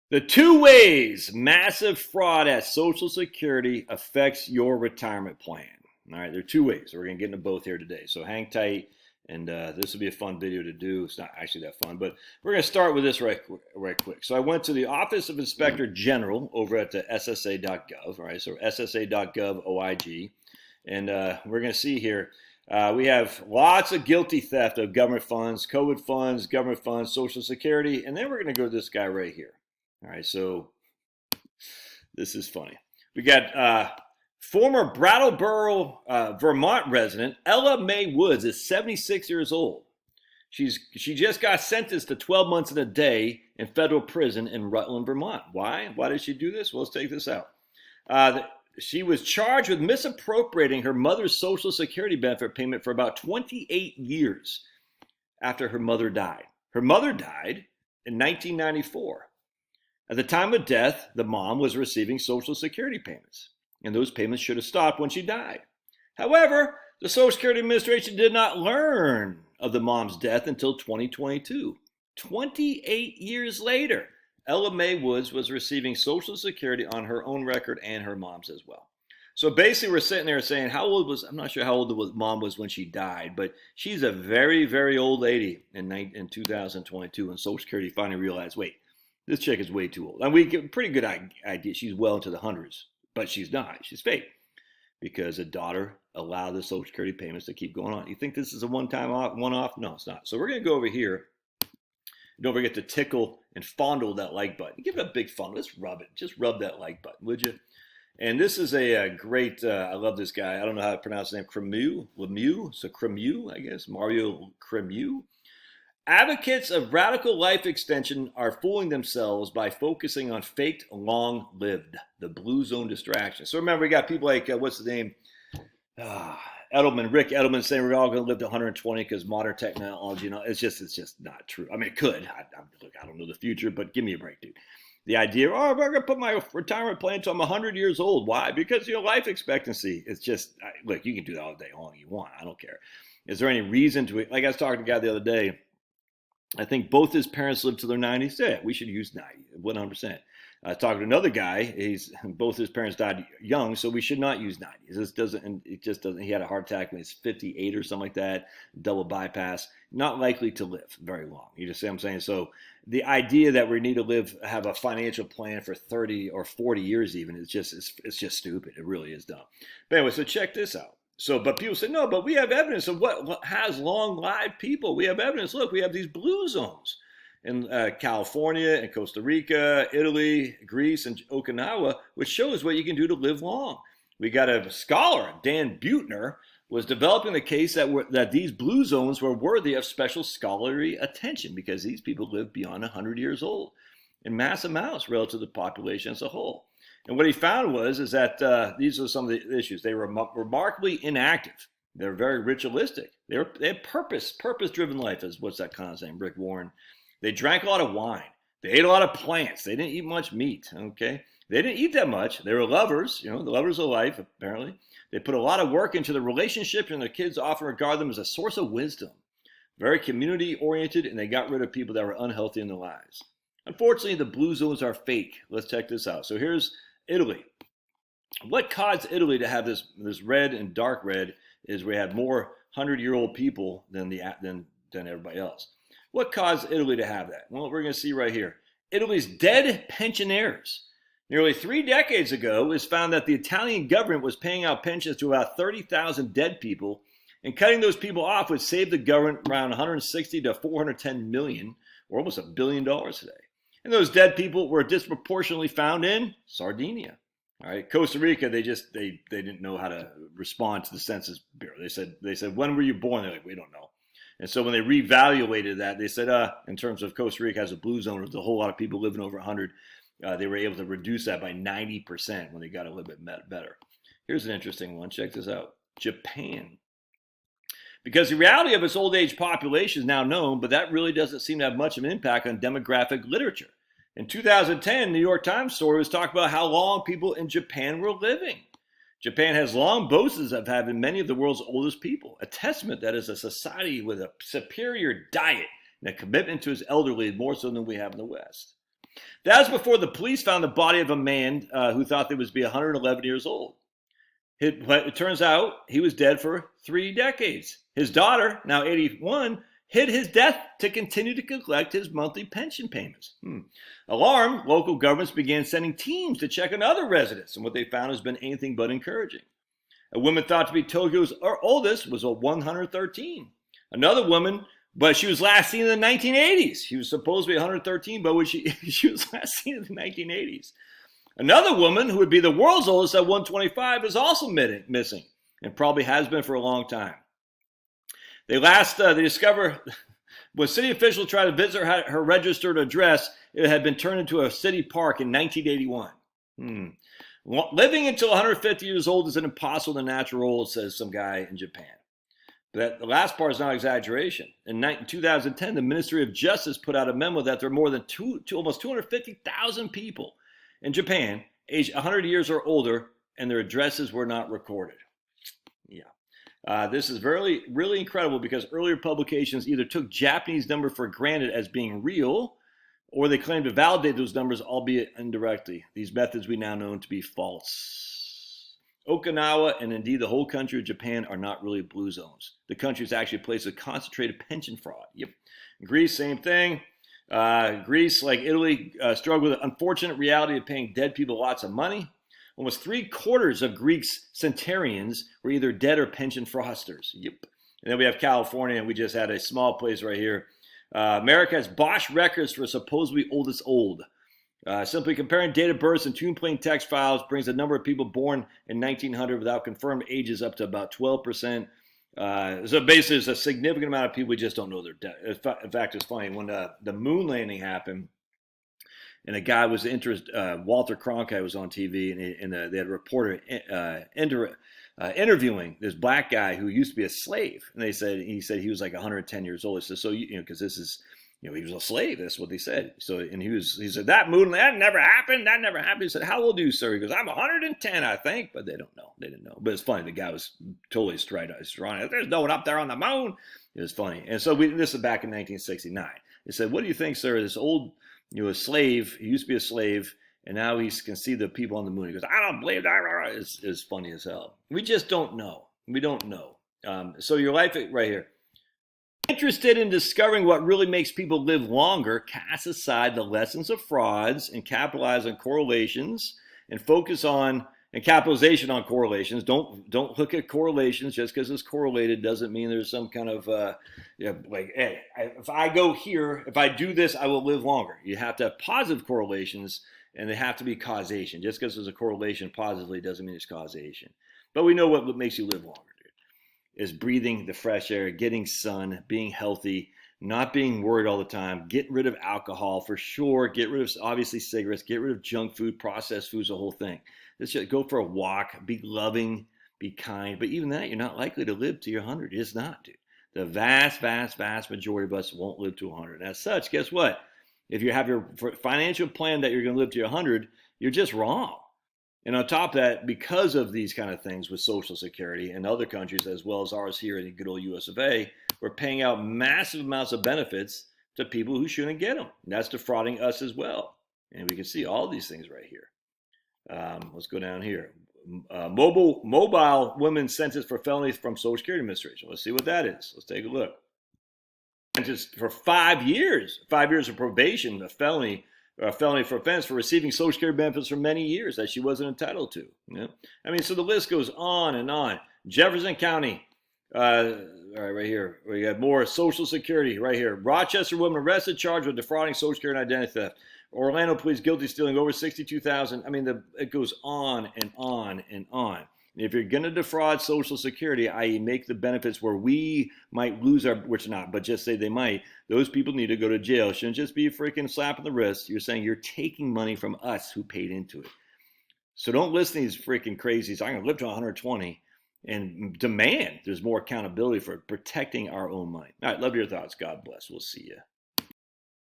The two ways massive fraud at Social Security affects your retirement plan. All right, there are two ways. We're going to get into both here today. So hang tight, and this will be a fun video to do. It's not actually that fun, but we're going to start with this right quick. So I went to the Office of Inspector General over at the SSA.gov, all right, so SSA.gov OIG, and we're going to see here we have lots of guilty theft of government funds, COVID funds, government funds, Social Security, and then we're going to go to this guy right here. All right, so this is funny. We got former Brattleboro, Vermont resident Ella Mae Woods is 76 years old. She just got sentenced to 12 months and a day in federal prison in Rutland, Vermont. Why? Why did she do this? Well, let's take this out. She was charged with misappropriating her mother's Social Security benefit payment for about 28 years after her mother died. Her mother died in 1994. At the time of death, the mom was receiving Social Security payments, and those payments should have stopped when she died. However, the Social Security Administration did not learn of the mom's death until 2022. 28 years later, Ella Mae Woods was receiving Social Security on her own record and her mom's as well. So basically, we're sitting there saying, I'm not sure how old the mom was when she died, but she's a very, very old lady in 2022, and Social Security finally realized, wait, this chick is way too old. And we get a pretty good idea. She's well into the hundreds, but she's not. She's fake because the daughter allowed the Social Security payments to keep going on. You think this is a one-time one-off? No, it's not. So we're going to go over here. Don't forget to tickle and fondle that like button. Give it a big fondle. Let's rub it. Just rub that like button, would you? And this is a great, I love this guy. I don't know how to pronounce his name. Lemieux. So Cremieux, I guess. Mario Cremieux. Advocates of radical life extension are fooling themselves by focusing on faked long-lived, the blue zone distraction. So remember, we got people like, what's the name? Rick Edelman saying we're all going to live to 120 because modern technology, it's just not true. I mean, it could. Look, I don't know the future, but give me a break, dude. The idea, we're going to put my retirement plan until I'm 100 years old. Why? Because, life expectancy, it's just, look, you can do that all day long you want. I don't care. Is there any reason to, like I was talking to a guy the other day, I think both his parents lived to their 90s. Yeah, we should use 90, 100%. I was talking to another guy. Both his parents died young, so we should not use 90s. It just doesn't. He had a heart attack when he was 58 or something like that, double bypass. Not likely to live very long. You just see what I'm saying? So the idea that we need to have a financial plan for 30 or 40 years even, it's just stupid. It really is dumb. But anyway, so check this out. But people say, no, but we have evidence of what has long-lived people. We have evidence. Look, we have these blue zones in California and Costa Rica, Italy, Greece, and Okinawa, which shows what you can do to live long. We got a scholar, Dan Buettner, was developing the case that these blue zones were worthy of special scholarly attention because these people live beyond 100 years old in mass amounts relative to the population as a whole. And what he found is that these are some of the issues. They were remarkably inactive. They're very ritualistic. They had purpose-driven life, is what's that kind of saying, Rick Warren. They drank a lot of wine. They ate a lot of plants. They didn't eat much meat, okay? They didn't eat that much. They were lovers, the lovers of life, apparently. They put a lot of work into the relationship, and their kids often regard them as a source of wisdom. Very community-oriented, and they got rid of people that were unhealthy in their lives. Unfortunately, the blue zones are fake. Let's check this out. So here's Italy. What caused Italy to have this red and dark red is we had more 100-year-old people than everybody else. What caused Italy to have that? Well, we're going to see right here. Italy's dead pensioners. Nearly 3 decades ago, it was found that the Italian government was paying out pensions to about 30,000 dead people, and cutting those people off would save the government around 160 to 410 million, or almost $1 billion today. And those dead people were disproportionately found in Sardinia. All right, Costa Rica, they didn't know how to respond to the Census Bureau. They said, when were you born? They're like, we don't know. And so when they reevaluated that, they said, in terms of Costa Rica as a blue zone, there's a whole lot of people living over 100. They were able to reduce that by 90% when they got a little bit better. Here's an interesting one. Check this out. Japan. Because the reality of its old age population is now known, but that really doesn't seem to have much of an impact on demographic literature. In 2010, New York Times story was talking about how long people in Japan were living. Japan has long boasted of having many of the world's oldest people, a testament that is a society with a superior diet and a commitment to its elderly more so than we have in the West. That was before the police found the body of a man who thought they was be 111 years old. But it turns out he was dead for 3 decades. His daughter, now 81, hid his death to continue to collect his monthly pension payments. Alarmed, local governments began sending teams to check on other residents, and what they found has been anything but encouraging. A woman thought to be Tokyo's oldest was 113. Another woman, but she was last seen in the 1980s. She was supposed to be 113, but she was last seen in the 1980s. Another woman, who would be the world's oldest at 125, is also missing, and probably has been for a long time. They discover when city officials tried to visit her registered address, it had been turned into a city park in 1981. Living until 150 years old is an impossible to natural old, says some guy in Japan. But the last part is not exaggeration. In 2010, the Ministry of Justice put out a memo that there are more than almost 250,000 people in Japan aged 100 years or older, and their addresses were not recorded. This is really incredible, because earlier publications either took Japanese numbers for granted as being real, or they claimed to validate those numbers, albeit indirectly. These methods we now know to be false. Okinawa, and indeed the whole country of Japan, are not really blue zones. The country is actually a place of concentrated pension fraud. Yep. Greece, same thing. Greece, like Italy, struggled with the unfortunate reality of paying dead people lots of money. Almost 3/4 of Greeks centenarians were either dead or pension fraudsters. Yep. And then we have California, and we just had a small place right here. America has Bosch records for supposedly oldest old. Simply comparing date of births and tomb plain text files brings the number of people born in 1900 without confirmed ages up to about 12%. So basically, there's a significant amount of people we just don't know their death. In fact, it's funny. When the moon landing happened, and a guy was interested, Walter Cronkite was on TV, and they had a reporter interviewing this black guy who used to be a slave. And he said he was like 110 years old. He said, so, because this is, he was a slave. That's what they said. So, and he said, that never happened. That never happened. He said, how old are you, sir? He goes, I'm 110, I think. But they don't know. They didn't know. But it's funny. The guy was totally straight. There's no one up there on the moon. It was funny. And so this is back in 1969. They said, what do you think, sir? This old, a slave, he used to be a slave, and now he can see the people on the moon. He goes, I don't believe that. It's funny as hell. We just don't know. We don't know. So your life right here. Interested in discovering what really makes people live longer, cast aside the lessons of frauds and capitalize on correlations and focus on and capitalization on correlations. Don't look at correlations. Just because it's correlated doesn't mean there's some kind of like, hey, if I go here, if I do this, I will live longer. You have to have positive correlations, and they have to be causation. Just because there's a correlation positively doesn't mean it's causation. But we know what makes you live longer, dude, is breathing the fresh air, getting sun, being healthy, not being worried all the time, get rid of alcohol for sure, get rid of obviously cigarettes, get rid of junk food, processed foods, the whole thing. Let's just go for a walk, be loving, be kind. But even that, you're not likely to live to your 100. It's not, dude. The vast majority of us won't live to 100. As such, guess what? If you have your financial plan that you're going to live to your 100, you're just wrong. And on top of that, because of these kind of things with Social Security and other countries, as well as ours here in the good old US of A, we're paying out massive amounts of benefits to people who shouldn't get them. And that's defrauding us as well. And we can see all these things right here. Let's go down here. Mobile women sentenced for felonies from Social Security Administration. Let's see what that is. Let's take a look. Sentenced for 5 years. 5 years of probation, a felony for offense for receiving Social Security benefits for many years that she wasn't entitled to. Yeah? I mean, so the list goes on and on. Jefferson County, all right here. We got more Social Security right here. Rochester woman arrested, charged with defrauding Social Security and identity theft. Orlando police guilty of stealing over $62,000. I mean, it goes on and on and on. And if you're going to defraud Social Security, i.e. make the benefits where we might lose our, which not, but just say they might, those people need to go to jail. It shouldn't just be a freaking slap on the wrist. You're saying you're taking money from us who paid into it. So don't listen to these freaking crazies. I'm going to live to 120 and demand there's more accountability for protecting our own money. All right, love your thoughts. God bless. We'll see you.